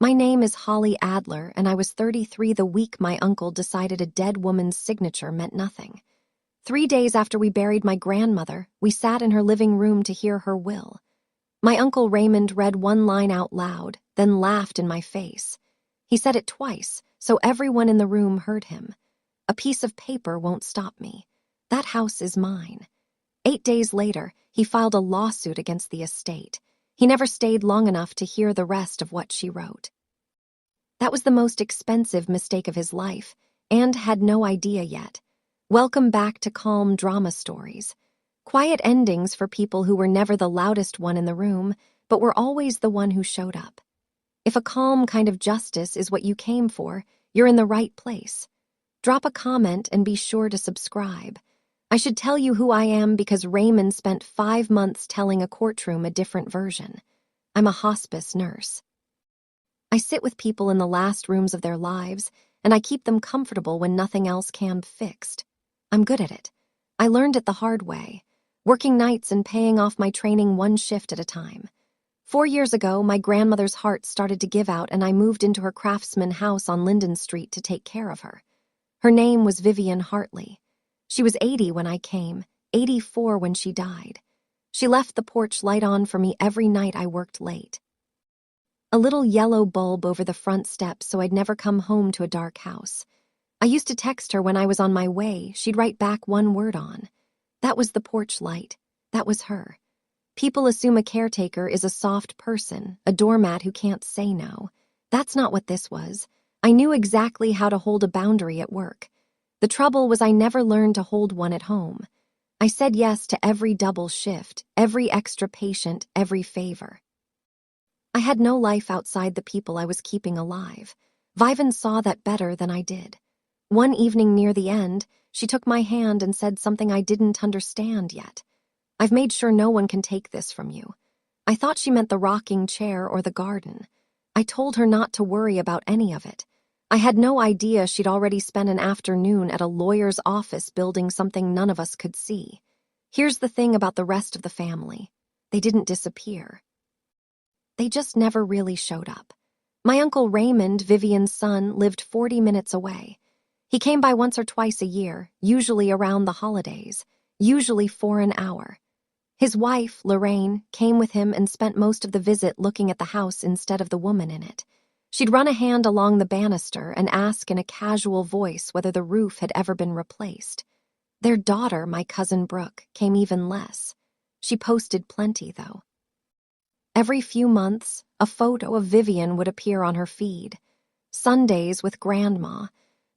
My name is Holly Adler, and I was 33 the week my uncle decided a dead woman's signature meant nothing. 3 days after we buried my grandmother, we sat in her living room to hear her will. My Uncle Raymond read one line out loud, then laughed in my face. He said it twice, so everyone in the room heard him. A piece of paper won't stop me. That house is mine. 8 days later, he filed a lawsuit against the estate. He never stayed long enough to hear the rest of what she wrote. That was the most expensive mistake of his life, and had no idea yet. Welcome back to calm drama stories. Quiet endings for people who were never the loudest one in the room, but were always the one who showed up. If a calm kind of justice is what you came for, you're in the right place. Drop a comment and be sure to subscribe. I should tell you who I am because Raymond spent 5 months telling a courtroom a different version. I'm a hospice nurse. I sit with people in the last rooms of their lives, and I keep them comfortable when nothing else can be fixed. I'm good at it. I learned it the hard way, working nights and paying off my training one shift at a time. 4 years ago, my grandmother's heart started to give out, and I moved into her craftsman house on Linden Street to take care of her. Her name was Vivian Hartley. She was 80 when I came, 84 when she died. She left the porch light on for me every night I worked late. A little yellow bulb over the front steps so I'd never come home to a dark house. I used to text her when I was on my way. She'd write back one word on. That was the porch light. That was her. People assume a caretaker is a soft person, a doormat who can't say no. That's not what this was. I knew exactly how to hold a boundary at work. The trouble was I never learned to hold one at home. I said yes to every double shift, every extra patient, every favor. I had no life outside the people I was keeping alive. Vivan saw that better than I did. One evening near the end, she took my hand and said something I didn't understand yet. I've made sure no one can take this from you. I thought she meant the rocking chair or the garden. I told her not to worry about any of it. I had no idea she'd already spent an afternoon at a lawyer's office building something none of us could see. Here's the thing about the rest of the family. They didn't disappear. They just never really showed up. My Uncle Raymond, Vivian's son, lived 40 minutes away. He came by once or twice a year, usually around the holidays, usually for an hour. His wife, Lorraine, came with him and spent most of the visit looking at the house instead of the woman in it. She'd run a hand along the banister and ask in a casual voice whether the roof had ever been replaced. Their daughter, my cousin Brooke, came even less. She posted plenty, though. Every few months, a photo of Vivian would appear on her feed. Sundays with Grandma.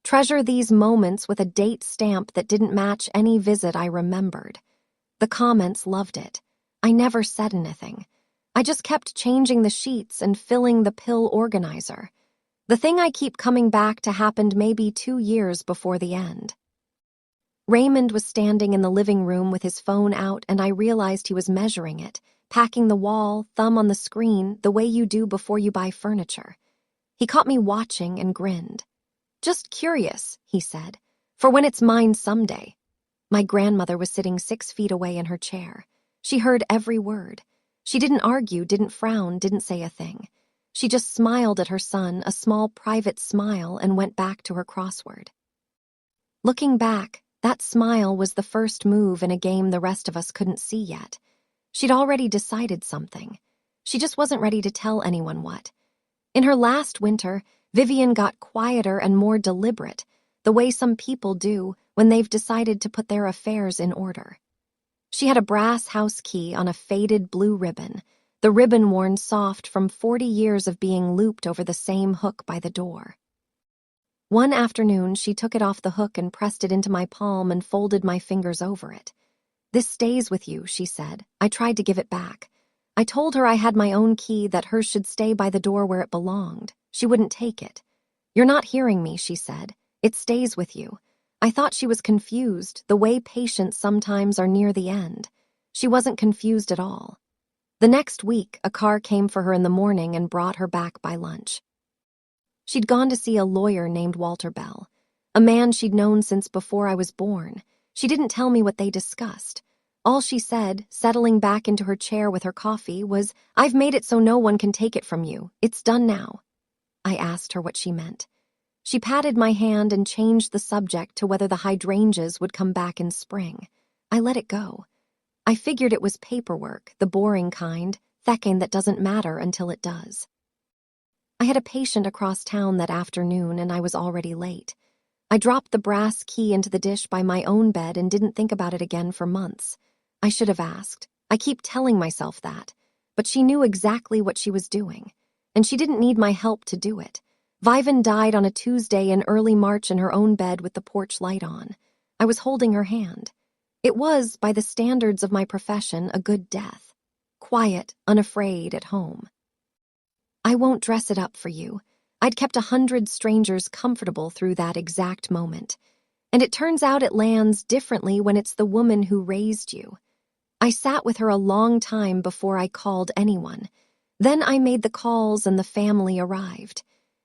Treasure these moments with a date stamp that didn't match any visit I remembered. The comments loved it. I never said anything. I just kept changing the sheets and filling the pill organizer. The thing I keep coming back to happened maybe 2 years before the end. Raymond was standing in the living room with his phone out, and I realized he was measuring it, packing the wall, thumb on the screen, the way you do before you buy furniture. He caught me watching and grinned. "Just curious," he said, "for when it's mine someday." My grandmother was sitting 6 feet away in her chair. She heard every word. She didn't argue, didn't frown, didn't say a thing. She just smiled at her son, a small private smile, and went back to her crossword. Looking back, that smile was the first move in a game the rest of us couldn't see yet. She'd already decided something. She just wasn't ready to tell anyone what. In her last winter, Vivian got quieter and more deliberate, the way some people do when they've decided to put their affairs in order. She had a brass house key on a faded blue ribbon, the ribbon worn soft from 40 years of being looped over the same hook by the door. One afternoon, she took it off the hook and pressed it into my palm and folded my fingers over it. "This stays with you," she said. I tried to give it back. I told her I had my own key, that hers should stay by the door where it belonged. She wouldn't take it. "You're not hearing me," she said. "It stays with you." I thought she was confused, the way patients sometimes are near the end. She wasn't confused at all. The next week, a car came for her in the morning and brought her back by lunch. She'd gone to see a lawyer named Walter Bell, a man she'd known since before I was born. She didn't tell me what they discussed. All she said, settling back into her chair with her coffee, was, "I've made it so no one can take it from you. It's done now." I asked her what she meant. She patted my hand and changed the subject to whether the hydrangeas would come back in spring. I let it go. I figured it was paperwork, the boring kind, thecking that doesn't matter until it does. I had a patient across town that afternoon and I was already late. I dropped the brass key into the dish by my own bed and didn't think about it again for months. I should have asked. I keep telling myself that. But she knew exactly what she was doing. And she didn't need my help to do it. Vivan died on a Tuesday in early March in her own bed with the porch light on. I was holding her hand. It was, by the standards of my profession, a good death. Quiet, unafraid, at home. I won't dress it up for you. I'd kept 100 strangers comfortable through that exact moment. And it turns out it lands differently when it's the woman who raised you. I sat with her a long time before I called anyone. Then I made the calls and the family arrived.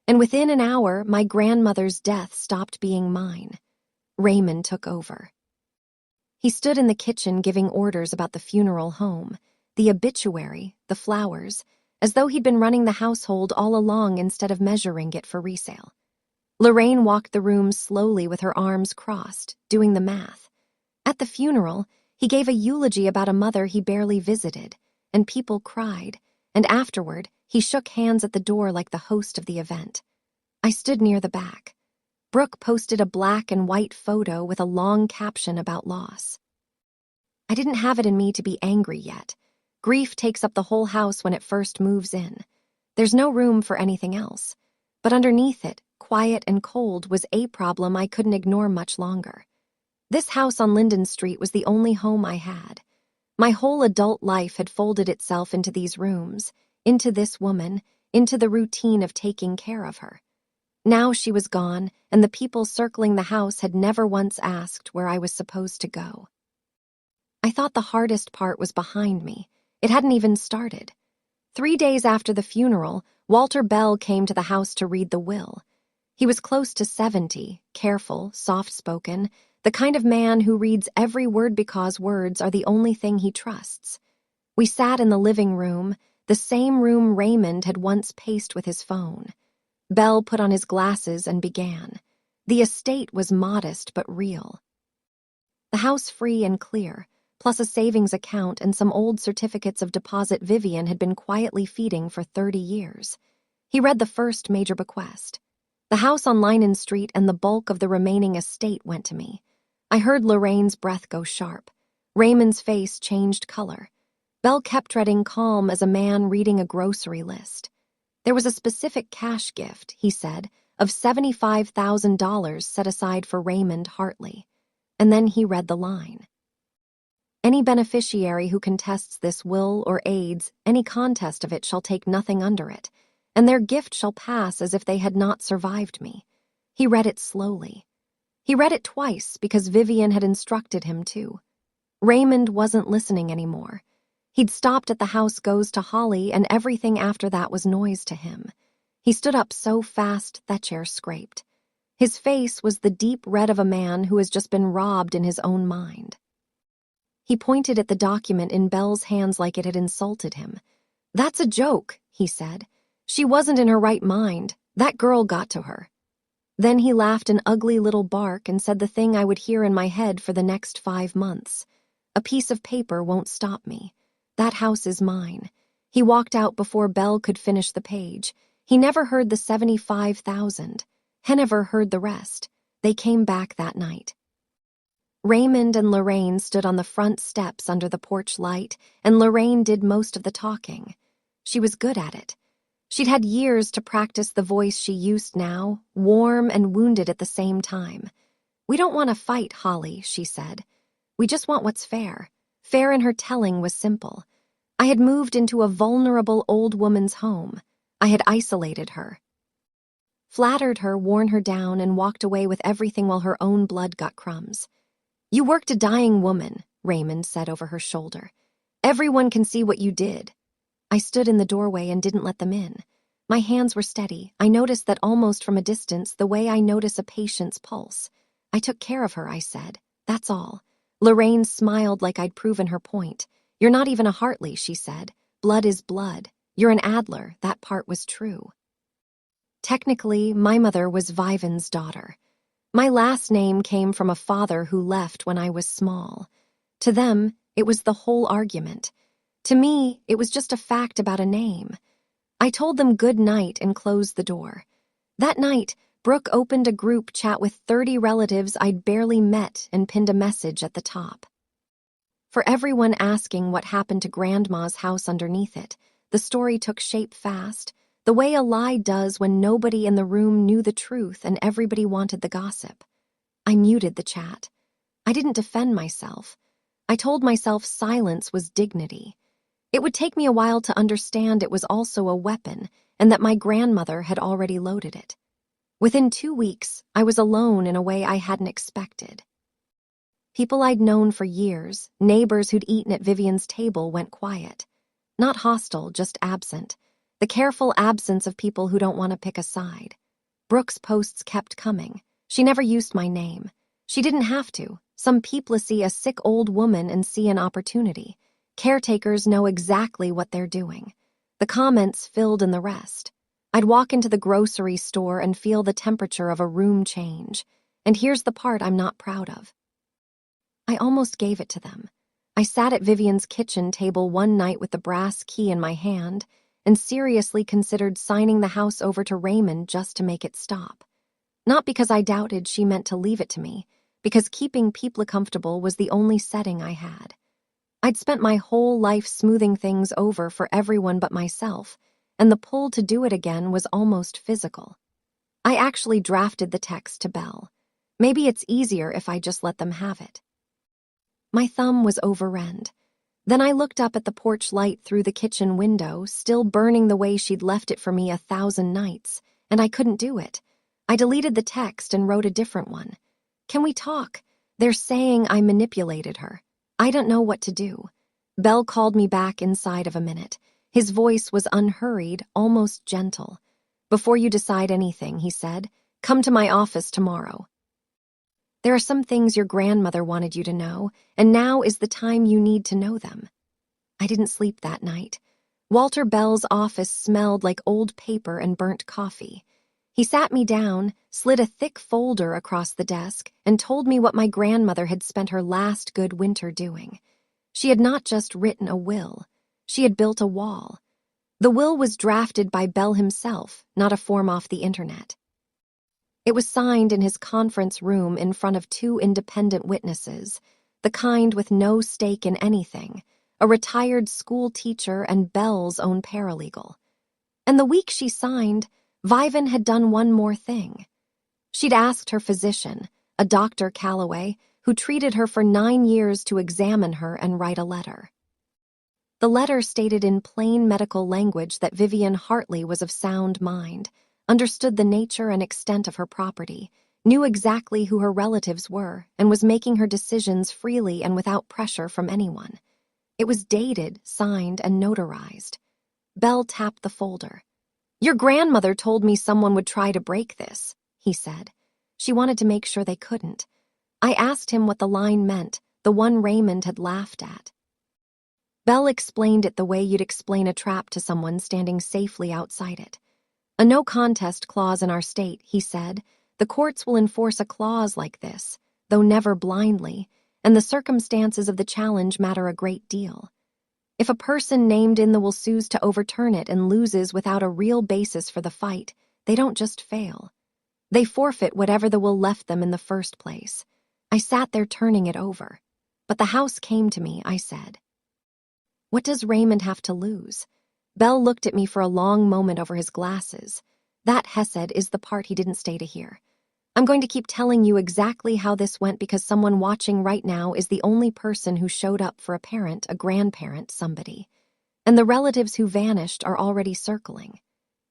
And within an hour, my grandmother's death stopped being mine. Raymond took over. He stood in the kitchen giving orders about the funeral home, the obituary, the flowers, as though he'd been running the household all along instead of measuring it for resale. Lorraine walked the room slowly with her arms crossed, doing the math. At the funeral, he gave a eulogy about a mother he barely visited, and people cried, and afterward, he shook hands at the door like the host of the event. I stood near the back. Brooke posted a black and white photo with a long caption about loss. I didn't have it in me to be angry yet. Grief takes up the whole house when it first moves in. There's no room for anything else. But underneath it, quiet and cold, was a problem I couldn't ignore much longer. This house on Linden Street was the only home I had. My whole adult life had folded itself into these rooms, into this woman, into the routine of taking care of her. Now she was gone, and the people circling the house had never once asked where I was supposed to go. I thought the hardest part was behind me. It hadn't even started. 3 days after the funeral, Walter Bell came to the house to read the will. He was close to 70, careful, soft-spoken, the kind of man who reads every word because words are the only thing he trusts. We sat in the living room, the same room Raymond had once paced with his phone. Bell put on his glasses and began. The estate was modest but real. The house free and clear, plus a savings account and some old certificates of deposit Vivian had been quietly feeding for 30 years. He read the first major bequest. The house on Linden Street and the bulk of the remaining estate went to me. I heard Lorraine's breath go sharp. Raymond's face changed color. Bell kept treading calm as a man reading a grocery list. There was a specific cash gift, he said, of $75,000 set aside for Raymond Hartley. And then he read the line. Any beneficiary who contests this will or aids any contest of it shall take nothing under it, and their gift shall pass as if they had not survived me. He read it slowly. He read it twice because Vivian had instructed him to. Raymond wasn't listening anymore. He'd stopped at the house goes to Holly, and everything after that was noise to him. He stood up so fast that chair scraped. His face was the deep red of a man who has just been robbed in his own mind. He pointed at the document in Bell's hands like it had insulted him. "That's a joke," he said. "She wasn't in her right mind. That girl got to her." Then he laughed an ugly little bark and said the thing I would hear in my head for the next 5 months. "A piece of paper won't stop me. That house is mine." He walked out before Bell could finish the page. He never heard the 75,000. He never heard the rest. They came back that night. Raymond and Lorraine stood on the front steps under the porch light, and Lorraine did most of the talking. She was good at it. She'd had years to practice the voice she used now, warm and wounded at the same time. "We don't want to fight, Holly," she said. "We just want what's fair." Fair in her telling was simple. I had moved into a vulnerable old woman's home. I had isolated her. Flattered her, worn her down, and walked away with everything while her own blood got crumbs. "You worked a dying woman," Raymond said over her shoulder. "Everyone can see what you did." I stood in the doorway and didn't let them in. My hands were steady. I noticed that almost from a distance, the way I notice a patient's pulse. "I took care of her," I said. "That's all." Lorraine smiled like I'd proven her point. "You're not even a Hartley," she said. "Blood is blood. You're an Adler." That part was true. Technically, my mother was Viven's daughter. My last name came from a father who left when I was small. To them, it was the whole argument. To me, it was just a fact about a name. I told them good night and closed the door. That night, Brooke opened a group chat with 30 relatives I'd barely met and pinned a message at the top. For everyone asking what happened to Grandma's house underneath it, the story took shape fast, the way a lie does when nobody in the room knew the truth and everybody wanted the gossip. I muted the chat. I didn't defend myself. I told myself silence was dignity. It would take me a while to understand it was also a weapon and that my grandmother had already loaded it. Within 2 weeks, I was alone in a way I hadn't expected. People I'd known for years, neighbors who'd eaten at Vivian's table, went quiet. Not hostile, just absent. The careful absence of people who don't want to pick a side. Brooke's posts kept coming. She never used my name. She didn't have to. Some people see a sick old woman and see an opportunity. Caretakers know exactly what they're doing. The comments filled in the rest. I'd walk into the grocery store and feel the temperature of a room change. And here's the part I'm not proud of. I almost gave it to them. I sat at Vivian's kitchen table one night with the brass key in my hand and seriously considered signing the house over to Raymond just to make it stop. Not because I doubted she meant to leave it to me, because keeping people comfortable was the only setting I had. I'd spent my whole life smoothing things over for everyone but myself, and the pull to do it again was almost physical. I actually drafted the text to Belle. Maybe it's easier if I just let them have it. My thumb was overrend. Then I looked up at the porch light through the kitchen window, still burning the way she'd left it for me 1,000 nights, and I couldn't do it. I deleted the text and wrote a different one. Can we talk? They're saying I manipulated her. I don't know what to do. Belle called me back inside of a minute. His voice was unhurried, almost gentle. Before you decide anything, he said, come to my office tomorrow. There are some things your grandmother wanted you to know, and now is the time you need to know them. I didn't sleep that night. Walter Bell's office smelled like old paper and burnt coffee. He sat me down, slid a thick folder across the desk, and told me what my grandmother had spent her last good winter doing. She had not just written a will. She had built a wall. The will was drafted by Bell himself, not a form off the internet. It was signed in his conference room in front of 2 independent witnesses, the kind with no stake in anything, a retired school teacher and Belle's own paralegal. And the week she signed, Viven had done one more thing. She'd asked her physician, a Dr. Calloway, who treated her for 9 years, to examine her and write a letter. The letter stated in plain medical language that Vivian Hartley was of sound mind, understood the nature and extent of her property, knew exactly who her relatives were, and was making her decisions freely and without pressure from anyone. It was dated, signed, and notarized. Bell tapped the folder. Your grandmother told me someone would try to break this, he said. She wanted to make sure they couldn't. I asked him what the line meant, the one Raymond had laughed at. Bell explained it the way you'd explain a trap to someone standing safely outside it. A no-contest clause in our state, he said. The courts will enforce a clause like this, though never blindly, and the circumstances of the challenge matter a great deal. If a person named in the will sues to overturn it and loses without a real basis for the fight, they don't just fail. They forfeit whatever the will left them in the first place. I sat there turning it over. But the house came to me, I said. What does Raymond have to lose? Bell looked at me for a long moment over his glasses. That, Hesed, is the part he didn't stay to hear. I'm going to keep telling you exactly how this went because someone watching right now is the only person who showed up for a parent, a grandparent, somebody. And the relatives who vanished are already circling.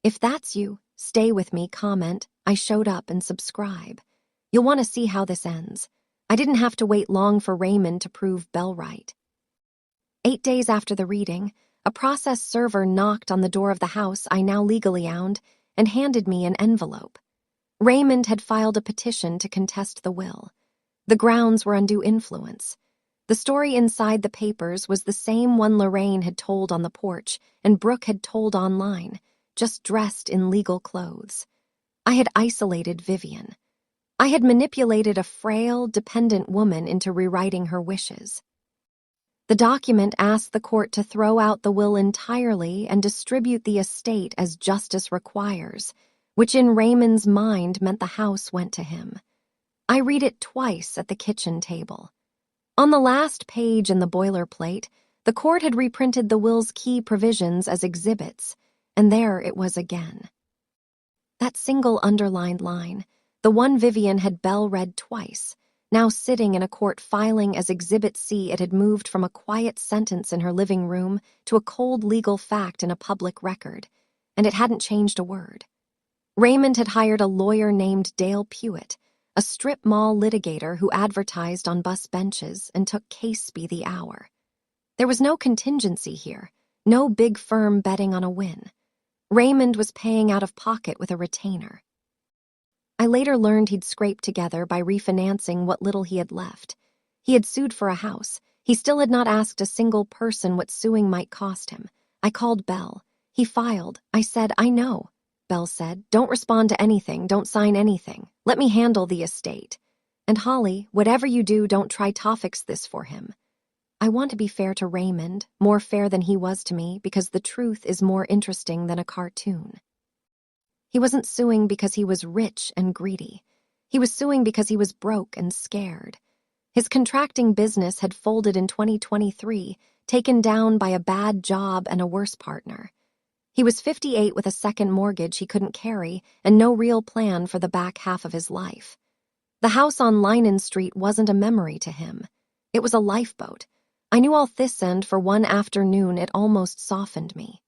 If that's you, stay with me, comment, I showed up, and subscribe. You'll want to see how this ends. I didn't have to wait long for Raymond to prove Bell right. 8 days after the reading, a process server knocked on the door of the house I now legally owned and handed me an envelope. Raymond had filed a petition to contest the will. The grounds were undue influence. The story inside the papers was the same one Lorraine had told on the porch and Brooke had told online, just dressed in legal clothes. I had isolated Vivian. I had manipulated a frail, dependent woman into rewriting her wishes. The document asked the court to throw out the will entirely and distribute the estate as justice requires, which in Raymond's mind meant the house went to him. I read it twice at the kitchen table. On the last page in the boilerplate, the court had reprinted the will's key provisions as exhibits, and there it was again. That single underlined line, the one Vivian had bell-read twice, now sitting in a court filing as Exhibit C, it had moved from a quiet sentence in her living room to a cold legal fact in a public record, and it hadn't changed a word. Raymond had hired a lawyer named Dale Pewitt, a strip mall litigator who advertised on bus benches and took case by the hour. There was no contingency here, no big firm betting on a win. Raymond was paying out of pocket with a retainer. I later learned he'd scraped together by refinancing what little he had left. He had sued for a house. He still had not asked a single person what suing might cost him. I called Belle. He filed. I said, "I know." Belle said, "Don't respond to anything, don't sign anything. Let me handle the estate. And Holly, whatever you do, don't try to fix this for him." I want to be fair to Raymond, more fair than he was to me, because the truth is more interesting than a cartoon. He wasn't suing because he was rich and greedy. He was suing because he was broke and scared. His contracting business had folded in 2023, taken down by a bad job and a worse partner. He was 58 with a second mortgage he couldn't carry and no real plan for the back half of his life. The house on Linen Street wasn't a memory to him. It was a lifeboat. I knew all this, and for one afternoon it almost softened me.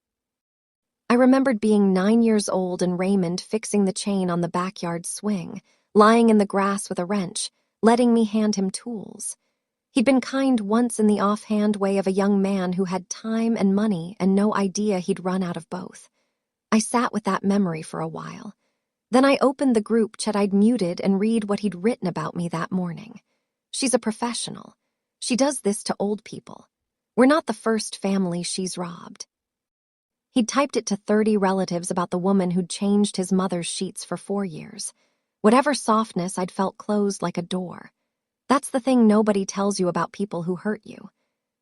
I remembered being 9 years old and Raymond fixing the chain on the backyard swing, lying in the grass with a wrench, letting me hand him tools. He'd been kind once in the offhand way of a young man who had time and money and no idea he'd run out of both. I sat with that memory for a while. Then I opened the group chat I'd muted and read what he'd written about me that morning. She's a professional. She does this to old people. We're not the first family she's robbed. He'd typed it to 30 relatives about the woman who'd changed his mother's sheets for 4 years. Whatever softness I'd felt closed like a door. That's the thing nobody tells you about people who hurt you.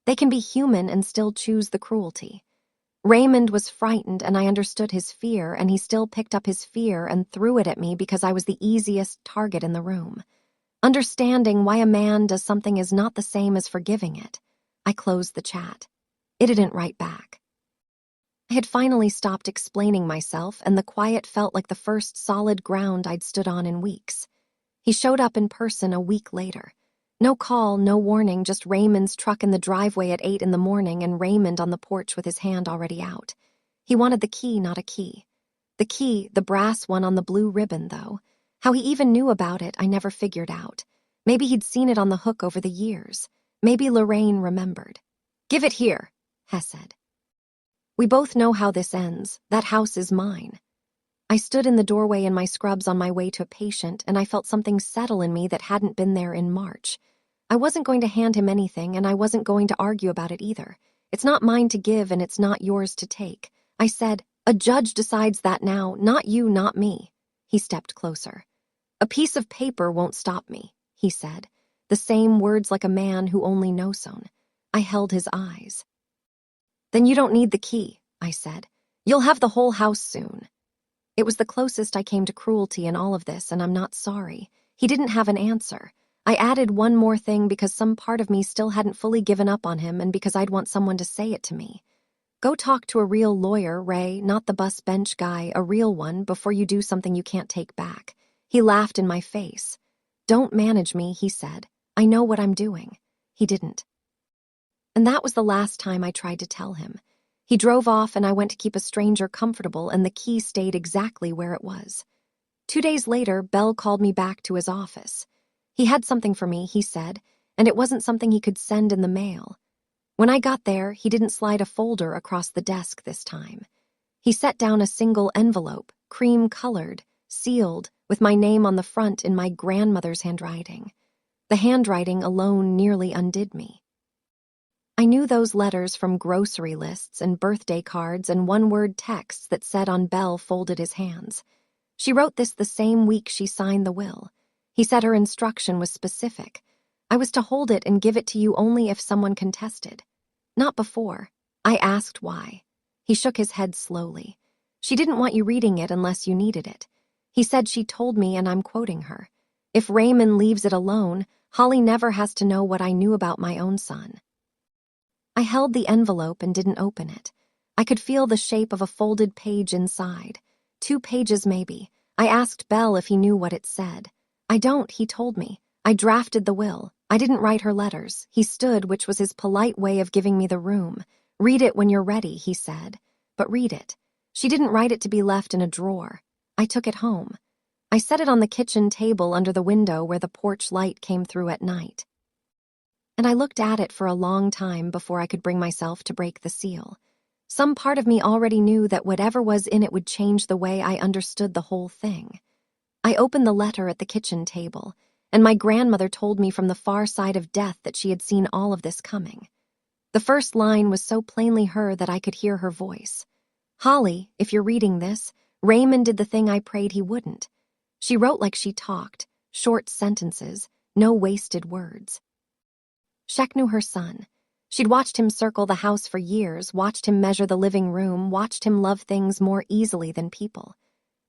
They can be human and still choose the cruelty. Raymond was frightened and I understood his fear, and he still picked up his fear and threw it at me because I was the easiest target in the room. Understanding why a man does something is not the same as forgiving it. I closed the chat. It didn't write back. I had finally stopped explaining myself, and the quiet felt like the first solid ground I'd stood on in weeks. He showed up in person a week later. No call, no warning, just Raymond's truck in the driveway at 8 in the morning and Raymond on the porch with his hand already out. He wanted the key, not a key. The key, the brass one on the blue ribbon, though. How he even knew about it, I never figured out. Maybe he'd seen it on the hook over the years. Maybe Lorraine remembered. "Give it here," Hess said. "We both know how this ends. That house is mine." I stood in the doorway in my scrubs on my way to a patient, and I felt something settle in me that hadn't been there in March. I wasn't going to hand him anything, and I wasn't going to argue about it either. It's not mine to give, and it's not yours to take. I said, "A judge decides that now, not you, not me." He stepped closer. "A piece of paper won't stop me," he said, the same words like a man who only knows so. I held his eyes. "Then you don't need the key," I said. "You'll have the whole house soon." It was the closest I came to cruelty in all of this, and I'm not sorry. He didn't have an answer. I added one more thing because some part of me still hadn't fully given up on him, and because I'd want someone to say it to me. "Go talk to a real lawyer, Ray, not the bus bench guy, a real one, before you do something you can't take back." He laughed in my face. "Don't manage me," he said. "I know what I'm doing." He didn't. And that was the last time I tried to tell him. He drove off and I went to keep a stranger comfortable, and the key stayed exactly where it was. 2 days later, Bell called me back to his office. He had something for me, he said, and it wasn't something he could send in the mail. When I got there, he didn't slide a folder across the desk this time. He set down a single envelope, cream-colored, sealed, with my name on the front in my grandmother's handwriting. The handwriting alone nearly undid me. I knew those letters from grocery lists and birthday cards and one-word texts that said on Bell folded his hands. She wrote this the same week she signed the will. He said her instruction was specific. I was to hold it and give it to you only if someone contested. Not before. I asked why. He shook his head slowly. She didn't want you reading it unless you needed it. He said she told me, and I'm quoting her, "If Raymond leaves it alone, Holly never has to know what I knew about my own son." I held the envelope and didn't open it. I could feel the shape of a folded page inside. 2 pages maybe. I asked Belle if he knew what it said. I don't, he told me. I drafted the will. I didn't write her letters. He stood, which was his polite way of giving me the room. Read it when you're ready, he said. But read it. She didn't write it to be left in a drawer. I took it home. I set it on the kitchen table under the window where the porch light came through at night. And I looked at it for a long time before I could bring myself to break the seal. Some part of me already knew that whatever was in it would change the way I understood the whole thing. I opened the letter at the kitchen table, and my grandmother told me from the far side of death that she had seen all of this coming. The first line was so plainly her that I could hear her voice. "Holly, if you're reading this, Raymond did the thing I prayed he wouldn't." She wrote like she talked, short sentences, no wasted words. Shek knew her son. She'd watched him circle the house for years, watched him measure the living room, watched him love things more easily than people.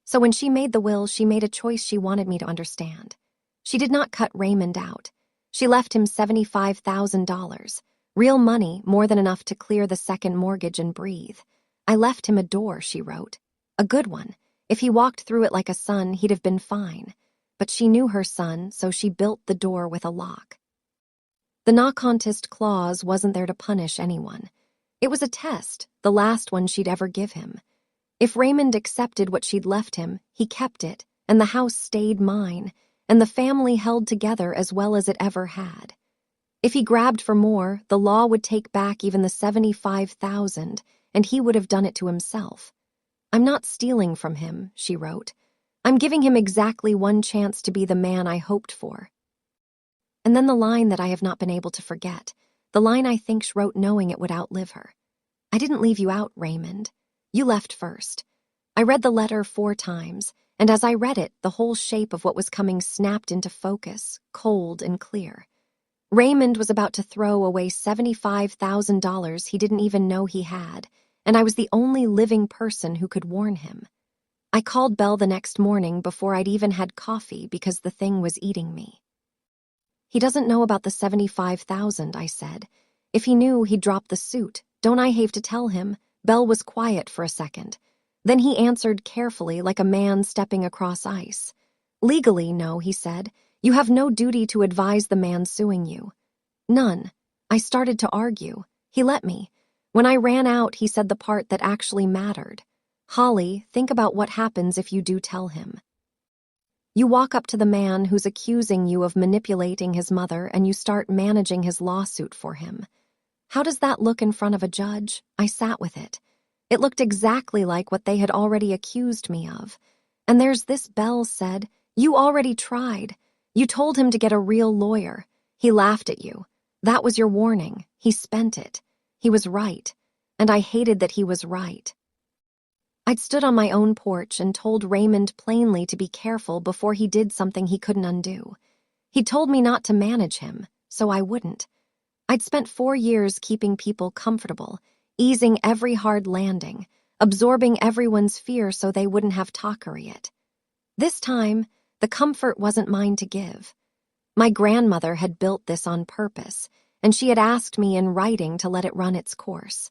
So when she made the will, she made a choice she wanted me to understand. She did not cut Raymond out. She left him $75,000. Real money, more than enough to clear the second mortgage and breathe. I left him a door, she wrote. A good one. If he walked through it like a son, he'd have been fine. But she knew her son, so she built the door with a lock. The no contest clause wasn't there to punish anyone. It was a test, the last one she'd ever give him. If Raymond accepted what she'd left him, he kept it, and the house stayed mine, and the family held together as well as it ever had. If he grabbed for more, the law would take back even the $75,000, and he would have done it to himself. "I'm not stealing from him," she wrote. "I'm giving him exactly one chance to be the man I hoped for." And then the line that I have not been able to forget, the line I think she wrote knowing it would outlive her. "I didn't leave you out, Raymond. You left first." I read the letter 4 times, and as I read it, the whole shape of what was coming snapped into focus, cold and clear. Raymond was about to throw away $75,000 he didn't even know he had, and I was the only living person who could warn him. I called Belle the next morning before I'd even had coffee because the thing was eating me. "He doesn't know about the $75,000, I said. "If he knew, he'd drop the suit. Don't I have to tell him?" Belle was quiet for a second. Then he answered carefully, like a man stepping across ice. "Legally, no," he said. "You have no duty to advise the man suing you." "None." I started to argue. He let me. When I ran out, he said the part that actually mattered. "Holly, think about what happens if you do tell him. You walk up to the man who's accusing you of manipulating his mother and you start managing his lawsuit for him. How does that look in front of a judge?" I sat with it. It looked exactly like what they had already accused me of. And there's this, Belle said, "You already tried. You told him to get a real lawyer. He laughed at you. That was your warning. He spent it. He was right. And I hated that he was right." I'd stood on my own porch and told Raymond plainly to be careful before he did something he couldn't undo. He told me not to manage him, so I wouldn't. I'd spent 4 years keeping people comfortable, easing every hard landing, absorbing everyone's fear so they wouldn't have to carry it. This time, the comfort wasn't mine to give. My grandmother had built this on purpose, and she had asked me in writing to let it run its course.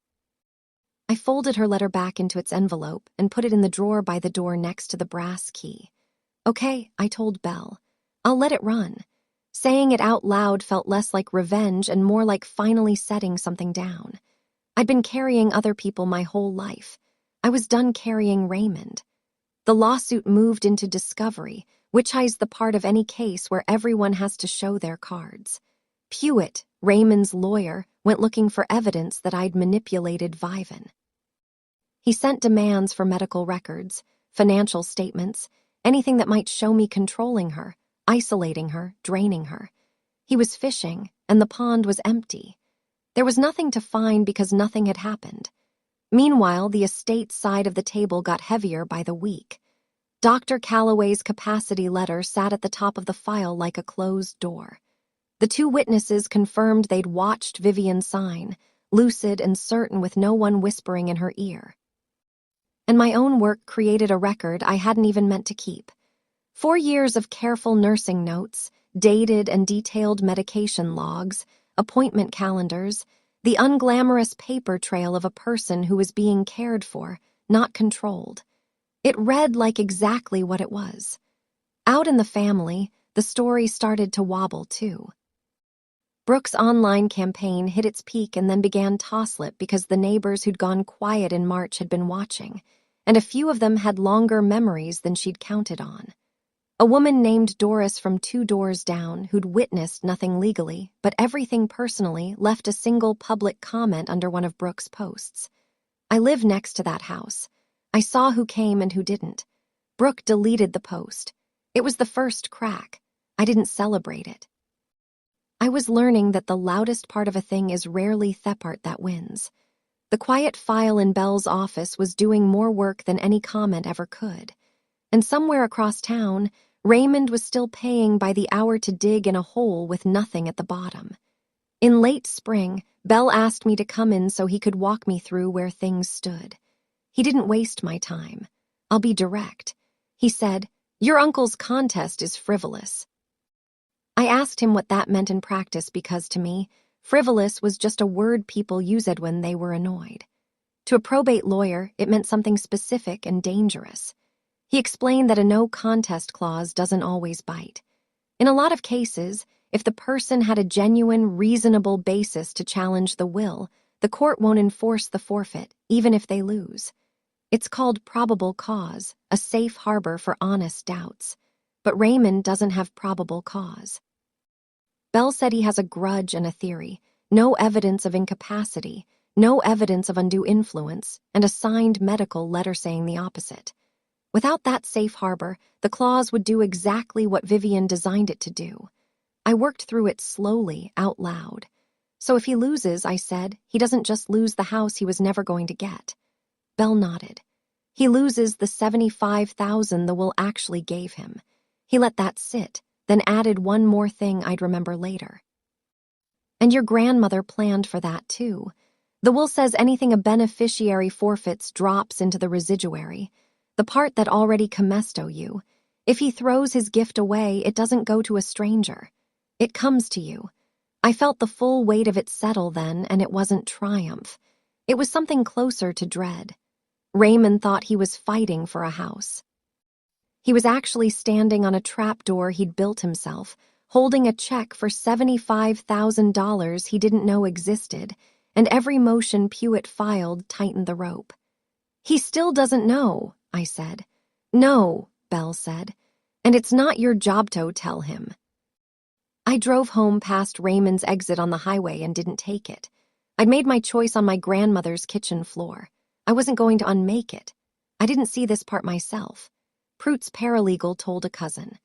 I folded her letter back into its envelope and put it in the drawer by the door next to the brass key. "Okay," I told Belle. "I'll let it run." Saying it out loud felt less like revenge and more like finally setting something down. I'd been carrying other people my whole life. I was done carrying Raymond. The lawsuit moved into discovery, which is the part of any case where everyone has to show their cards. Pewitt, Raymond's lawyer, went looking for evidence that I'd manipulated Viven. He sent demands for medical records, financial statements, anything that might show me controlling her, isolating her, draining her. He was fishing, and the pond was empty. There was nothing to find because nothing had happened. Meanwhile, the estate side of the table got heavier by the week. Dr. Calloway's capacity letter sat at the top of the file like a closed door. The two witnesses confirmed they'd watched Vivian sign, lucid and certain with no one whispering in her ear. And my own work created a record I hadn't even meant to keep. 4 years of careful nursing notes, dated and detailed medication logs, appointment calendars, the unglamorous paper trail of a person who was being cared for, not controlled. It read like exactly what it was. Out in the family, the story started to wobble too. Brooke's online campaign hit its peak and then began tosslip because the neighbors who'd gone quiet in March had been watching, and a few of them had longer memories than she'd counted on. A woman named Doris from 2 doors down, who'd witnessed nothing legally, but everything personally, left a single public comment under one of Brooke's posts. "I live next to that house. I saw who came and who didn't." Brooke deleted the post. It was the first crack. I didn't celebrate it. I was learning that the loudest part of a thing is rarely the part that wins. The quiet file in Belle's office was doing more work than any comment ever could. And somewhere across town, Raymond was still paying by the hour to dig in a hole with nothing at the bottom. In late spring, Belle asked me to come in so he could walk me through where things stood. He didn't waste my time. "I'll be direct." He said, "Your uncle's contest is frivolous." I asked him what that meant in practice because, to me, frivolous was just a word people used when they were annoyed. To a probate lawyer, it meant something specific and dangerous. He explained that a no-contest clause doesn't always bite. In a lot of cases, if the person had a genuine, reasonable basis to challenge the will, the court won't enforce the forfeit, even if they lose. It's called probable cause, a safe harbor for honest doubts. But Raymond doesn't have probable cause. Belle said he has a grudge and a theory, no evidence of incapacity, no evidence of undue influence, and a signed medical letter saying the opposite. Without that safe harbor, the clause would do exactly what Vivian designed it to do. I worked through it slowly, out loud. So if he loses, I said, he doesn't just lose the house he was never going to get. Belle nodded. He loses the $75,000 the will actually gave him. He let that sit, then added one more thing I'd remember later. "And your grandmother planned for that too. The will says anything a beneficiary forfeits drops into the residuary, the part that already commenced you. If he throws his gift away, it doesn't go to a stranger. It comes to you." I felt the full weight of it settle then, and it wasn't triumph. It was something closer to dread. Raymond thought he was fighting for a house. He was actually standing on a trapdoor he'd built himself, holding a check for $75,000 he didn't know existed, and every motion Pewitt filed tightened the rope. "He still doesn't know," I said. "No," Belle said, "and it's not your job to tell him." I drove home past Raymond's exit on the highway and didn't take it. I'd made my choice on my grandmother's kitchen floor. I wasn't going to unmake it. I didn't see this part myself. Pruitt's paralegal told a cousin.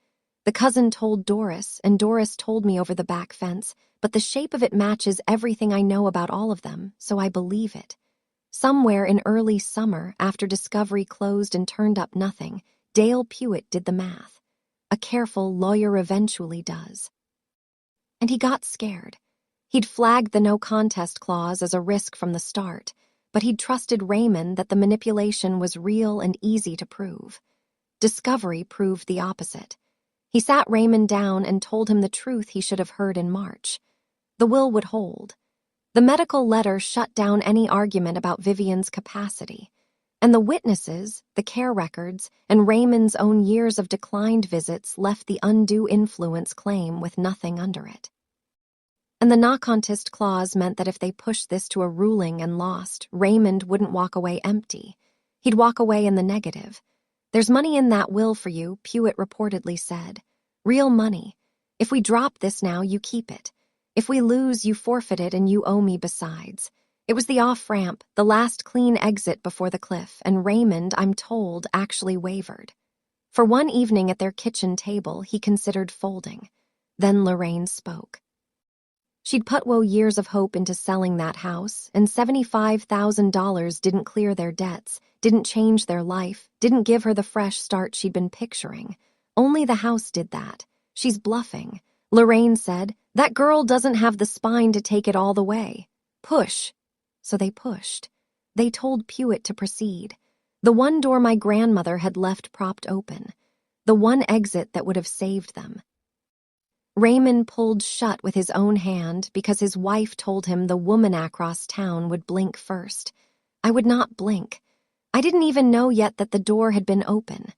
The cousin told Doris, and Doris told me over the back fence, but the shape of it matches everything I know about all of them, so I believe it. Somewhere in early summer, after Discovery closed and turned up nothing, Dale Pewitt did the math. A careful lawyer eventually does. And he got scared. He'd flagged the no-contest clause as a risk from the start, but he'd trusted Raymond that the manipulation was real and easy to prove. Discovery proved the opposite. He sat Raymond down and told him the truth he should have heard in March. The will would hold. The medical letter shut down any argument about Vivian's capacity. And the witnesses, the care records, and Raymond's own years of declined visits left the undue influence claim with nothing under it. And the no-contest clause meant that if they pushed this to a ruling and lost, Raymond wouldn't walk away empty. He'd walk away in the negative. "There's money in that will for you," Pewitt reportedly said. "Real money. If we drop this now, you keep it. If we lose, you forfeit it and you owe me besides." It was the off-ramp, the last clean exit before the cliff, and Raymond, I'm told, actually wavered. For one evening at their kitchen table, he considered folding. Then Lorraine spoke. She'd put years of hope into selling that house, and $75,000 didn't clear their debts, didn't change their life, didn't give her the fresh start she'd been picturing. Only the house did that. She's bluffing. Lorraine said, "That girl doesn't have the spine to take it all the way. Push." So they pushed. They told Pewitt to proceed. The one door my grandmother had left propped open. The one exit that would have saved them. Raymond pulled shut with his own hand because his wife told him the woman across town would blink first. I would not blink. I didn't even know yet that the door had been open.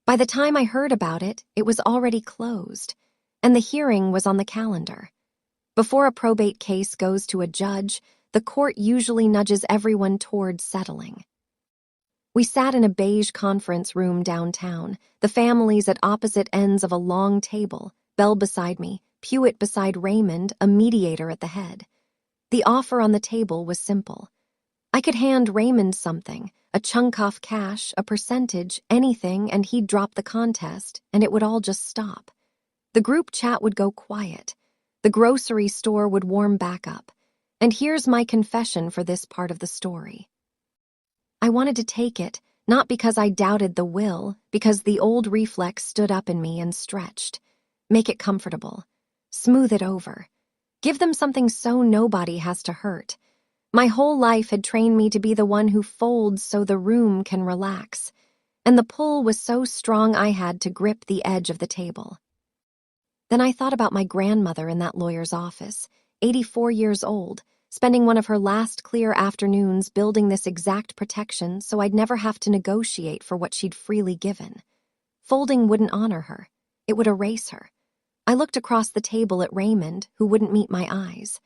By the time I heard about it, it was already closed, and the hearing was on the calendar. Before a probate case goes to a judge, the court usually nudges everyone toward settling. We sat in a beige conference room downtown, the families at opposite ends of a long table, Belle beside me, Pewitt beside Raymond, a mediator at the head. The offer on the table was simple. I could hand Raymond something, a chunk off cash, a percentage, anything, and he'd drop the contest, and it would all just stop. The group chat would go quiet. The grocery store would warm back up. And here's my confession for this part of the story. I wanted to take it, not because I doubted the will, because the old reflex stood up in me and stretched. Make it comfortable. Smooth it over. Give them something so nobody has to hurt. My whole life had trained me to be the one who folds so the room can relax, and the pull was so strong I had to grip the edge of the table. Then I thought about my grandmother in that lawyer's office, 84 years old, spending one of her last clear afternoons building this exact protection so I'd never have to negotiate for what she'd freely given. Folding wouldn't honor her. It would erase her. I looked across the table at Raymond, who wouldn't meet my eyes.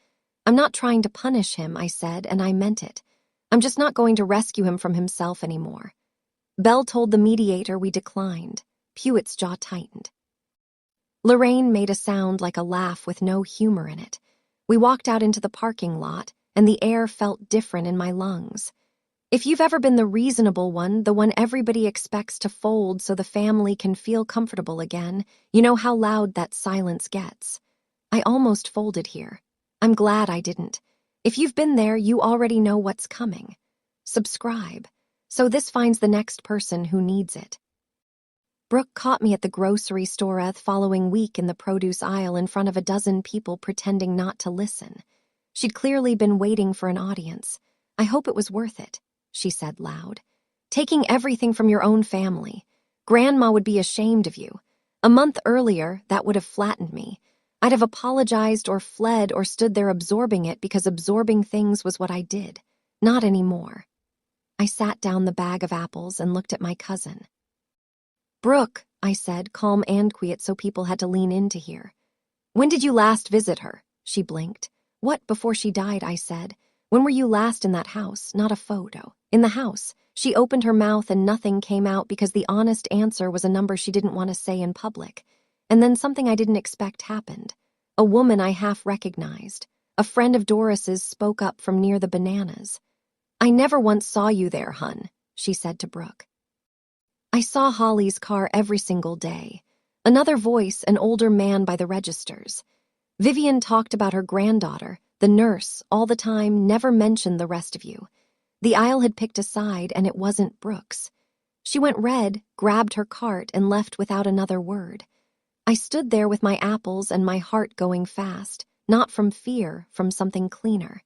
"I'm not trying to punish him," I said, and I meant it. "I'm just not going to rescue him from himself anymore." Belle told the mediator we declined. Pewitt's jaw tightened. Lorraine made a sound like a laugh with no humor in it. We walked out into the parking lot, and the air felt different in my lungs. If you've ever been the reasonable one, the one everybody expects to fold so the family can feel comfortable again, you know how loud that silence gets. I almost folded here. I'm glad I didn't. If you've been there, you already know what's coming. Subscribe, so this finds the next person who needs it. Brooke caught me at the grocery store the following week in the produce aisle in front of a dozen people pretending not to listen. She'd clearly been waiting for an audience. "I hope it was worth it," she said loud. "Taking everything from your own family. Grandma would be ashamed of you. A month earlier, that would have flattened me. I'd have apologized or fled or stood there absorbing it because absorbing things was what I did. Not anymore." I sat down the bag of apples and looked at my cousin. "Brooke," I said, calm and quiet so people had to lean in to hear. "When did you last visit her?" She blinked. "What, before she died?" I said. "When were you last in that house? Not a photo. In the house." She opened her mouth and nothing came out because the honest answer was a number she didn't want to say in public. And then something I didn't expect happened. A woman I half recognized. A friend of Doris's spoke up from near the bananas. "I never once saw you there, hun," she said to Brooke. "I saw Holly's car every single day." Another voice, an older man by the registers. "Vivian talked about her granddaughter, the nurse, all the time, never mentioned the rest of you." The aisle had picked a side, and it wasn't Brooke's. She went red, grabbed her cart, and left without another word. I stood there with my apples and my heart going fast, not from fear, from something cleaner.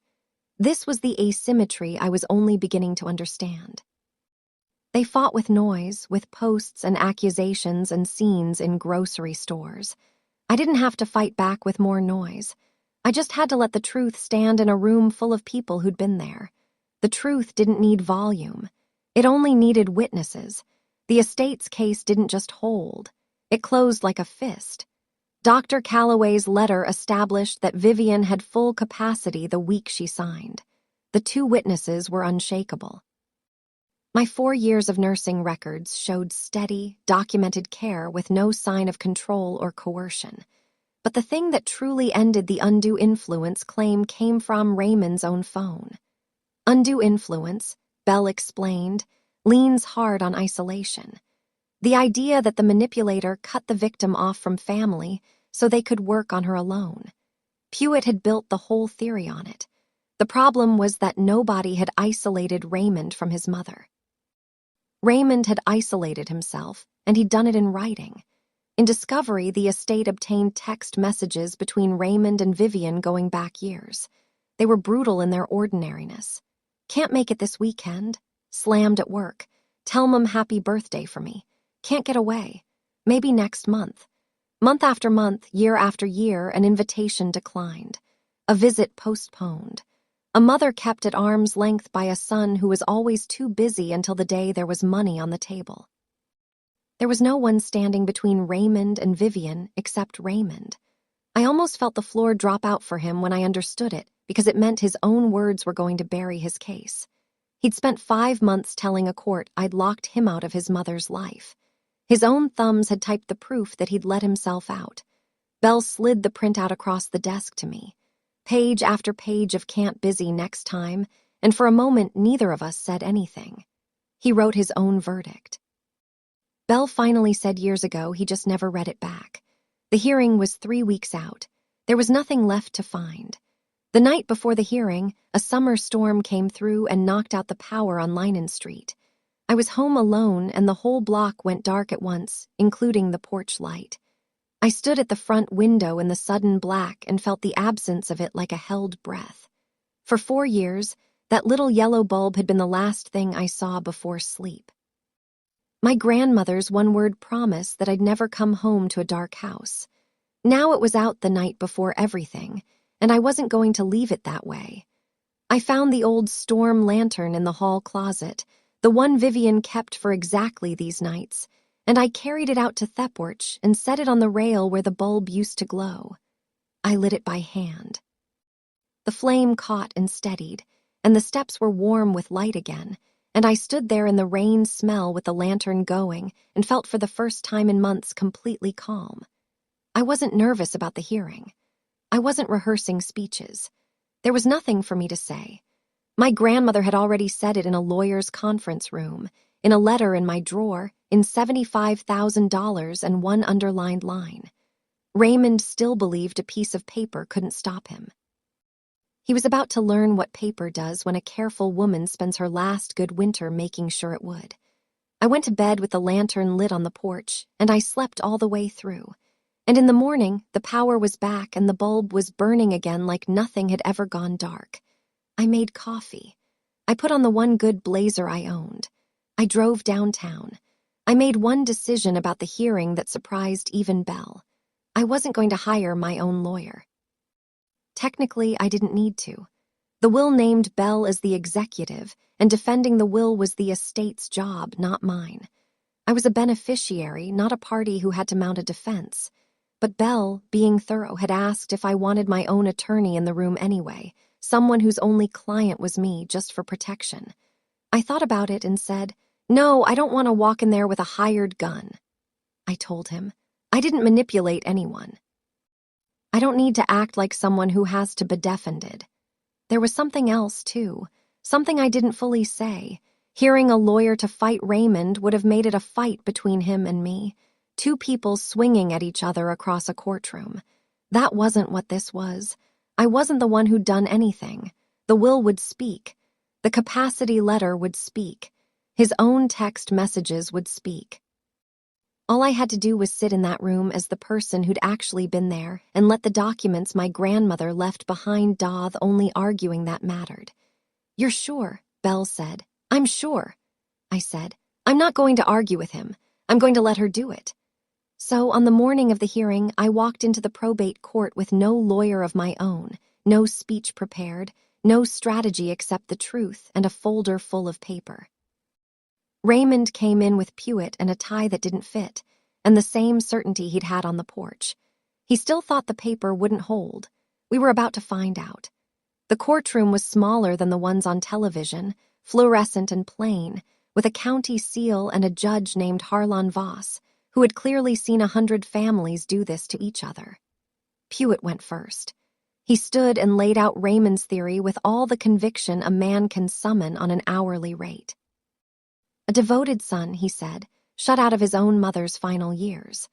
This was the asymmetry I was only beginning to understand. They fought with noise, with posts and accusations and scenes in grocery stores. I didn't have to fight back with more noise. I just had to let the truth stand in a room full of people who'd been there. The truth didn't need volume. It only needed witnesses. The estate's case didn't just hold. It closed like a fist. Dr. Calloway's letter established that Vivian had full capacity the week she signed. The two witnesses were unshakable. My 4 years of nursing records showed steady, documented care with no sign of control or coercion. But the thing that truly ended the undue influence claim came from Raymond's own phone. Undue influence, Belle explained, leans hard on isolation. The idea that the manipulator cut the victim off from family so they could work on her alone. Pewitt had built the whole theory on it. The problem was that nobody had isolated Raymond from his mother. Raymond had isolated himself, and he'd done it in writing. In discovery, the estate obtained text messages between Raymond and Vivian going back years. They were brutal in their ordinariness. Can't make it this weekend. Slammed at work. Tell Mom happy birthday for me. Can't get away. Maybe next month. Month after month, year after year, an invitation declined. A visit postponed. A mother kept at arm's length by a son who was always too busy until the day there was money on the table. There was no one standing between Raymond and Vivian except Raymond. I almost felt the floor drop out for him when I understood it, because it meant his own words were going to bury his case. He'd spent 5 months telling a court I'd locked him out of his mother's life. His own thumbs had typed the proof that he'd let himself out. Belle slid the printout across the desk to me. Page after page of "can't busy next time," and for a moment neither of us said anything. He wrote his own verdict. Belle finally said years ago he just never read it back. The hearing was 3 weeks out. There was nothing left to find. The night before the hearing, a summer storm came through and knocked out the power on Linen Street. I was home alone and the whole block went dark at once, including the porch light. I stood at the front window in the sudden black and felt the absence of it like a held breath. For 4 years, that little yellow bulb had been the last thing I saw before sleep. My grandmother's one-word promise that I'd never come home to a dark house. Now it was out the night before everything, and I wasn't going to leave it that way. I found the old storm lantern in the hall closet, the one Vivian kept for exactly these nights, and I carried it out to Thepworch and set it on the rail where the bulb used to glow. I lit it by hand. The flame caught and steadied, and the steps were warm with light again, and I stood there in the rain smell with the lantern going and felt for the first time in months completely calm. I wasn't nervous about the hearing. I wasn't rehearsing speeches. There was nothing for me to say. My grandmother had already said it in a lawyer's conference room, in a letter in my drawer, in $75,000 and one underlined line. Raymond still believed a piece of paper couldn't stop him. He was about to learn what paper does when a careful woman spends her last good winter making sure it would. I went to bed with the lantern lit on the porch, and I slept all the way through. And in the morning, the power was back and the bulb was burning again like nothing had ever gone dark. I made coffee. I put on the one good blazer I owned. I drove downtown. I made one decision about the hearing that surprised even Belle. I wasn't going to hire my own lawyer. Technically, I didn't need to. The will named Belle as the executive, and defending the will was the estate's job, not mine. I was a beneficiary, not a party who had to mount a defense. But Belle, being thorough, had asked if I wanted my own attorney in the room anyway, someone whose only client was me, just for protection. I thought about it and said, "No, I don't want to walk in there with a hired gun." I told him. I didn't manipulate anyone. I don't need to act like someone who has to be defended. There was something else, too, something I didn't fully say. Hearing a lawyer to fight Raymond would have made it a fight between him and me, 2 people swinging at each other across a courtroom. That wasn't what this was. I wasn't the one who'd done anything. The will would speak. The capacity letter would speak. His own text messages would speak. All I had to do was sit in that room as the person who'd actually been there and let the documents my grandmother left behind do the only arguing that mattered. "You're sure?" Belle said. "I'm sure." I said, "I'm not going to argue with him. I'm going to let her do it." So on the morning of the hearing, I walked into the probate court with no lawyer of my own, no speech prepared, no strategy except the truth and a folder full of paper. Raymond came in with Pewitt and a tie that didn't fit, and the same certainty he'd had on the porch. He still thought the paper wouldn't hold. We were about to find out. The courtroom was smaller than the ones on television, fluorescent and plain, with a county seal and a judge named Harlan Voss, who had clearly seen 100 families do this to each other. Pewitt went first. He stood and laid out Raymond's theory with all the conviction a man can summon on an hourly rate. A devoted son, he said, shut out of his own mother's final years.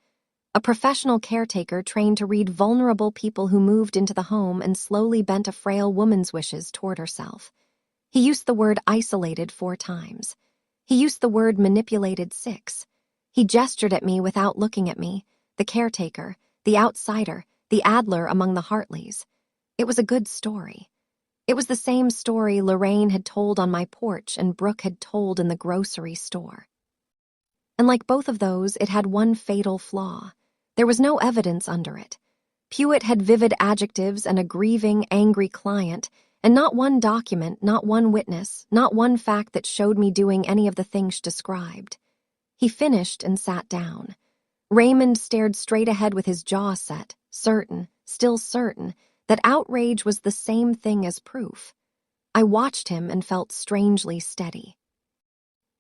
A professional caretaker trained to read vulnerable people who moved into the home and slowly bent a frail woman's wishes toward herself. He used the word isolated 4 times. He used the word manipulated 6. He gestured at me without looking at me, the caretaker, the outsider, the Adler among the Hartleys. It was a good story. It was the same story Lorraine had told on my porch and Brooke had told in the grocery store. And like both of those, it had one fatal flaw. There was no evidence under it. Pewitt had vivid adjectives and a grieving, angry client, and not one document, not one witness, not one fact that showed me doing any of the things described. He finished and sat down. Raymond stared straight ahead with his jaw set, certain, still certain, that outrage was the same thing as proof. I watched him and felt strangely steady.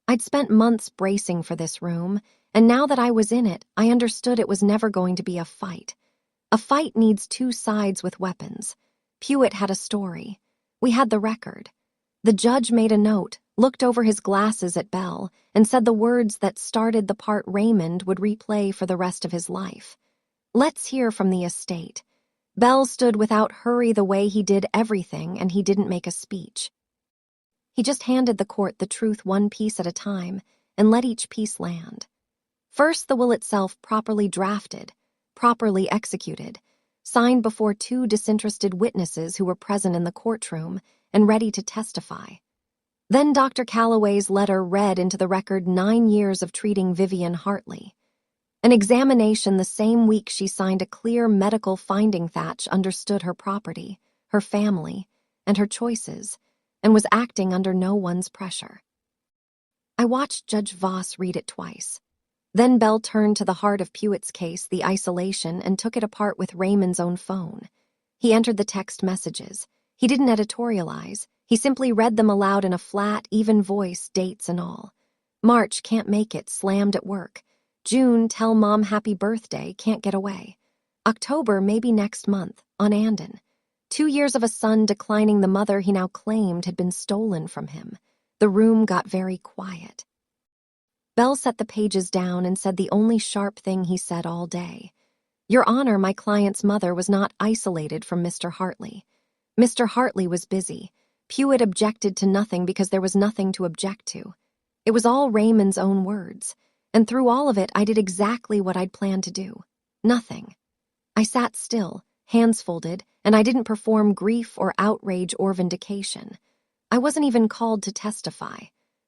I'd spent months bracing for this room, and now that I was in it, I understood it was never going to be a fight. A fight needs two sides with weapons. Pewitt had a story. We had the record. The judge made a note, looked over his glasses at Belle, and said the words that started the part Raymond would replay for the rest of his life. Let's hear from the estate. Belle stood without hurry the way he did everything, and he didn't make a speech. He just handed the court the truth one piece at a time and let each piece land. First, the will itself properly drafted, properly executed, signed before two disinterested witnesses who were present in the courtroom and ready to testify. Then Dr. Calloway's letter read into the record 9 years of treating Vivian Hartley. An examination the same week she signed a clear medical finding Thatch understood her property, her family, and her choices, and was acting under no one's pressure. I watched Judge Voss read it twice. Then Belle turned to the heart of Pewitt's case, the isolation, and took it apart with Raymond's own phone. He entered the text messages. He didn't editorialize. He simply read them aloud in a flat, even voice, dates and all. March, can't make it, slammed at work. June, tell Mom happy birthday, can't get away. October, maybe next month, on Andon. 2 years of a son declining the mother he now claimed had been stolen from him. The room got very quiet. Belle set the pages down and said the only sharp thing he said all day. Your Honor, my client's mother was not isolated from Mr. Hartley. Mr. Hartley was busy. Pewitt objected to nothing because there was nothing to object to. It was all Raymond's own words, and through all of it I did exactly what I'd planned to do. Nothing. I sat still, hands folded, and I didn't perform grief or outrage or vindication. I wasn't even called to testify.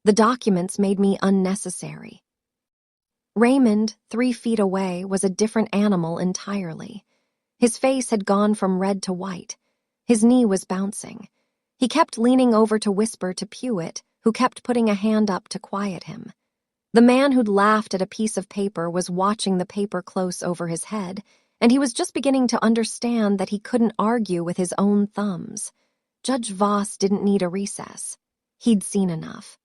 The documents made me unnecessary. Raymond, 3 feet away, was a different animal entirely. His face had gone from red to white. His knee was bouncing. He kept leaning over to whisper to Pewitt, who kept putting a hand up to quiet him. The man who'd laughed at a piece of paper was watching the paper close over his head, and he was just beginning to understand that he couldn't argue with his own thumbs. Judge Voss didn't need a recess. He'd seen enough.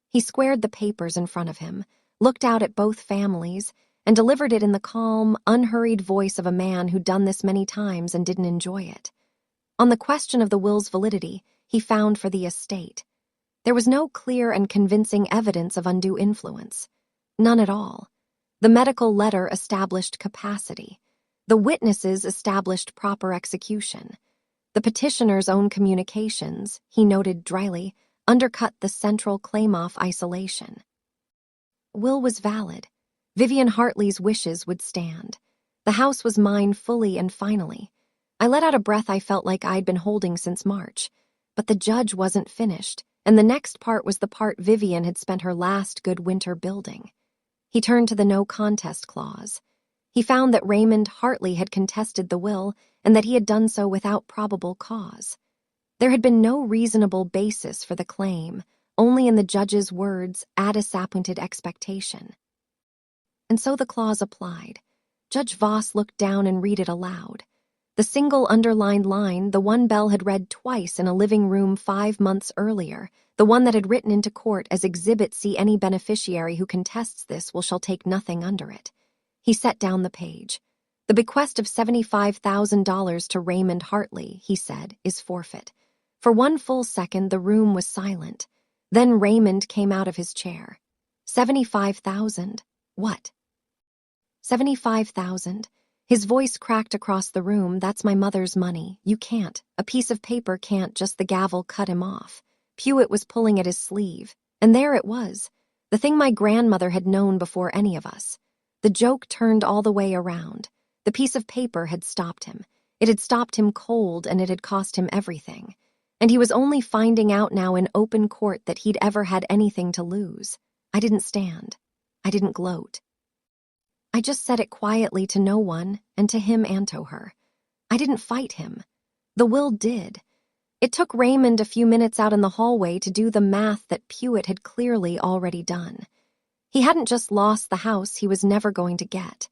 He squared the papers in front of him, looked out at both families, and delivered it in the calm, unhurried voice of a man who'd done this many times and didn't enjoy it. On the question of the will's validity, he found for the estate. There was no clear and convincing evidence of undue influence. None at all. The medical letter established capacity. The witnesses established proper execution. The petitioner's own communications, he noted dryly, undercut the central claim-off isolation. Will was valid. Vivian Hartley's wishes would stand. The house was mine fully and finally. I let out a breath I felt like I'd been holding since March. But the judge wasn't finished, and the next part was the part Vivian had spent her last good winter building. He turned to the no contest clause. He found that Raymond Hartley had contested the will and that he had done so without probable cause. There had been no reasonable basis for the claim, only in the judge's words, a disappointed expectation. And so the clause applied. Judge Voss looked down and read it aloud. The single underlined line, the one Belle had read twice in a living room 5 months earlier, the one that had written into court as Exhibit C, any beneficiary who contests this shall take nothing under it. He set down the page. The bequest of $75,000 to Raymond Hartley, he said, is forfeit. For 1 full second, the room was silent. Then Raymond came out of his chair. 75,000. What? 75,000. His voice cracked across the room. That's my mother's money. You can't. A piece of paper can't. Just the gavel cut him off. Pewitt was pulling at his sleeve, And there it was, the thing my grandmother had known before any of us. The joke turned all the way around. The piece of paper had stopped him. It had stopped him cold, and it had cost him everything. And he was only finding out now in open court that he'd ever had anything to lose. I didn't stand. I didn't gloat. I just said it quietly to no one, and to him and to her. I didn't fight him. The will did. It took Raymond a few minutes out in the hallway to do the math that Pewitt had clearly already done. He hadn't just lost the house he was never going to get.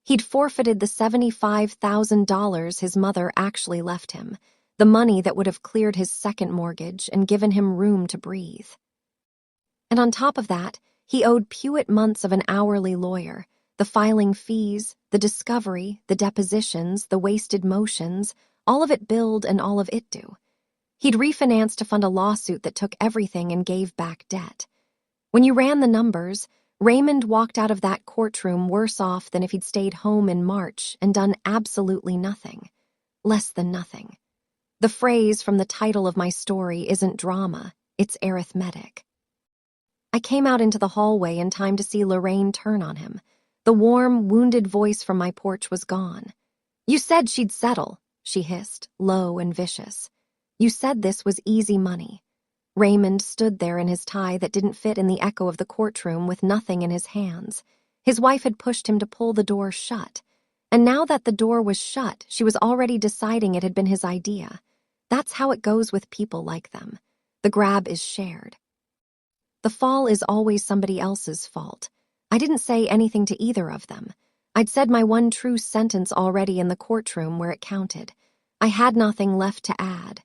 He'd forfeited the $75,000 his mother actually left him, the money that would have cleared his second mortgage and given him room to breathe. And on top of that, he owed Pewitt months of an hourly lawyer, the filing fees, the discovery, the depositions, the wasted motions, all of it billed and all of it due. He'd refinanced to fund a lawsuit that took everything and gave back debt. When you ran the numbers, Raymond walked out of that courtroom worse off than if he'd stayed home in March and done absolutely nothing. Less than nothing. The phrase from the title of my story isn't drama, it's arithmetic. I came out into the hallway in time to see Lorraine turn on him. The warm, wounded voice from my porch was gone. "You said she'd settle," she hissed, low and vicious. "You said this was easy money." Raymond stood there in his tie that didn't fit in the echo of the courtroom with nothing in his hands. His wife had pushed him to pull the door shut. And now that the door was shut, she was already deciding it had been his idea. That's how it goes with people like them. The grab is shared. The fall is always somebody else's fault. I didn't say anything to either of them. I'd said my one true sentence already in the courtroom where it counted. I had nothing left to add.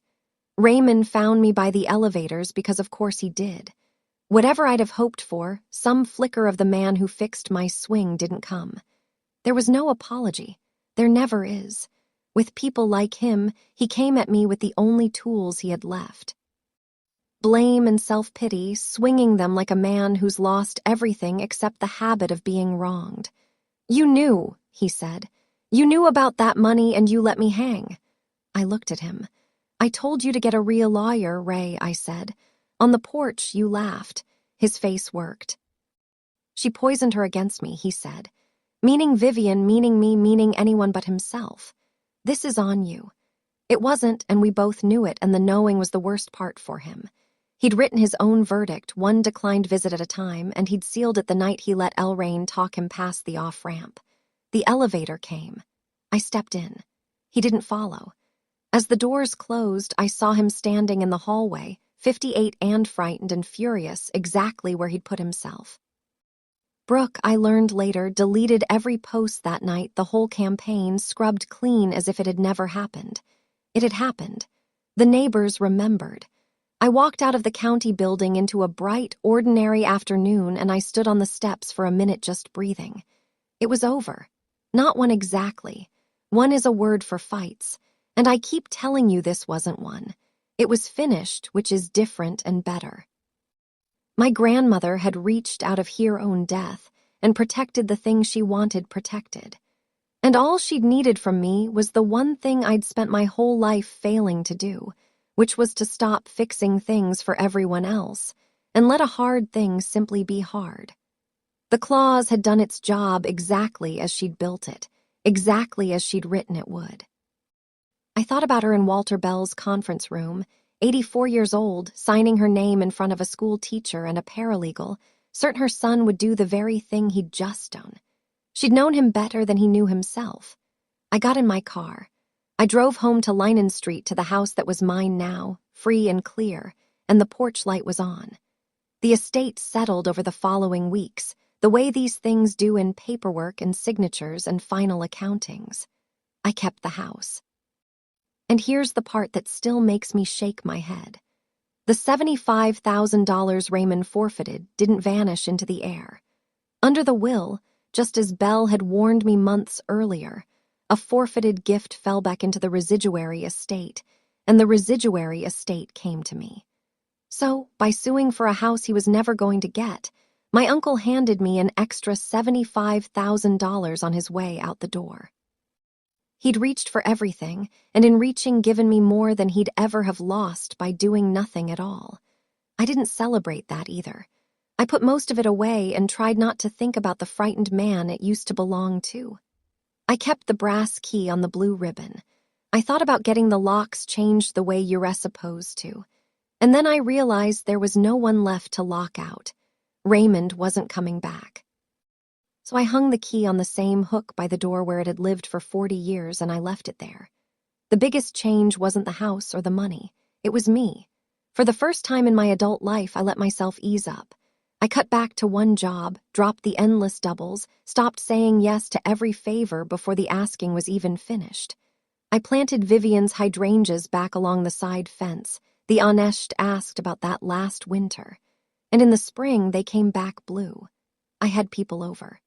Raymond found me by the elevators because of course he did. Whatever I'd have hoped for, some flicker of the man who fixed my swing didn't come. There was no apology. There never is. With people like him, he came at me with the only tools he had left. Blame and self-pity, swinging them like a man who's lost everything except the habit of being wronged. "You knew," he said. "You knew about that money and you let me hang." I looked at him. "I told you to get a real lawyer, Ray," I said. "On the porch, you laughed." His face worked. "She poisoned her against me," he said. "Meaning Vivian, meaning me, meaning anyone but himself. This is on you." It wasn't, and we both knew it, and the knowing was the worst part for him. He'd written his own verdict, one declined visit at a time, and he'd sealed it the night he let Elrain talk him past the off-ramp. The elevator came. I stepped in. He didn't follow. As the doors closed, I saw him standing in the hallway, 58 and frightened and furious, exactly where he'd put himself. Brooke, I learned later, deleted every post that night, the whole campaign, scrubbed clean as if it had never happened. It had happened. The neighbors remembered. I walked out of the county building into a bright, ordinary afternoon, and I stood on the steps for a minute just breathing. It was over. Not one exactly. One is a word for fights, and I keep telling you this wasn't one. It was finished, which is different and better. My grandmother had reached out of her own death and protected the thing she wanted protected. And all she'd needed from me was the one thing I'd spent my whole life failing to do, which was to stop fixing things for everyone else and let a hard thing simply be hard. The clause had done its job exactly as she'd built it, exactly as she'd written it would. I thought about her in Walter Bell's conference room, 84 years old, signing her name in front of a school teacher and a paralegal, certain her son would do the very thing he'd just done. She'd known him better than he knew himself. I got in my car. I drove home to Linen Street to the house that was mine now, free and clear, and the porch light was on. The estate settled over the following weeks, the way these things do in paperwork and signatures and final accountings. I kept the house. And here's the part that still makes me shake my head. The $75,000 Raymond forfeited didn't vanish into the air. Under the will, just as Bell had warned me months earlier, a forfeited gift fell back into the residuary estate, and the residuary estate came to me. So, by suing for a house he was never going to get, my uncle handed me an extra $75,000 on his way out the door. He'd reached for everything, and in reaching given me more than he'd ever have lost by doing nothing at all. I didn't celebrate that either. I put most of it away and tried not to think about the frightened man it used to belong to. I kept the brass key on the blue ribbon. I thought about getting the locks changed the way you're supposed to. And then I realized there was no one left to lock out. Raymond wasn't coming back. So I hung the key on the same hook by the door where it had lived for 40 years, and I left it there. The biggest change wasn't the house or the money. It was me. For the first time in my adult life, I let myself ease up. I cut back to one job, dropped the endless doubles, stopped saying yes to every favor before the asking was even finished. I planted Vivian's hydrangeas back along the side fence. The Honest asked about that last winter. And in the spring, they came back blue. I had people over.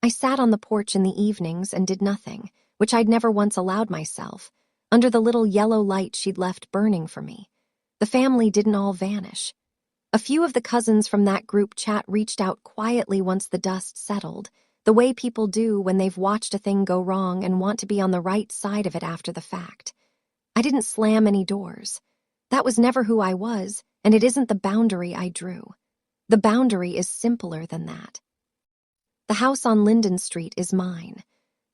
I sat on the porch in the evenings and did nothing, which I'd never once allowed myself, under the little yellow light she'd left burning for me. The family didn't all vanish. A few of the cousins from that group chat reached out quietly once the dust settled, the way people do when they've watched a thing go wrong and want to be on the right side of it after the fact. I didn't slam any doors. That was never who I was, and it isn't the boundary I drew. The boundary is simpler than that. The house on Linden Street is mine.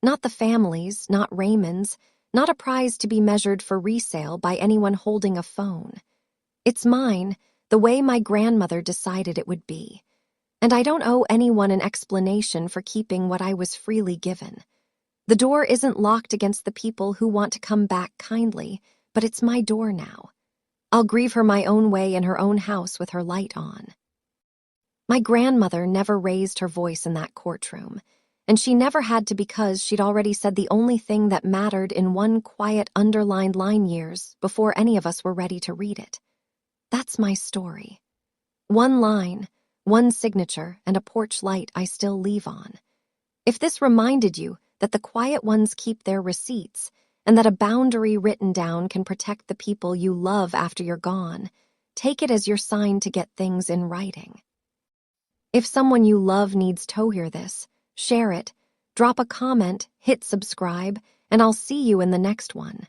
Not the family's, not Raymond's, not a prize to be measured for resale by anyone holding a phone. It's mine, the way my grandmother decided it would be. And I don't owe anyone an explanation for keeping what I was freely given. The door isn't locked against the people who want to come back kindly, but it's my door now. I'll grieve her my own way in her own house with her light on. My grandmother never raised her voice in that courtroom, and she never had to because she'd already said the only thing that mattered in one quiet underlined line years before any of us were ready to read it. That's my story. One line, one signature, and a porch light I still leave on. If this reminded you that the quiet ones keep their receipts, and that a boundary written down can protect the people you love after you're gone, take it as your sign to get things in writing. If someone you love needs to hear this, share it, drop a comment, hit subscribe, and I'll see you in the next one.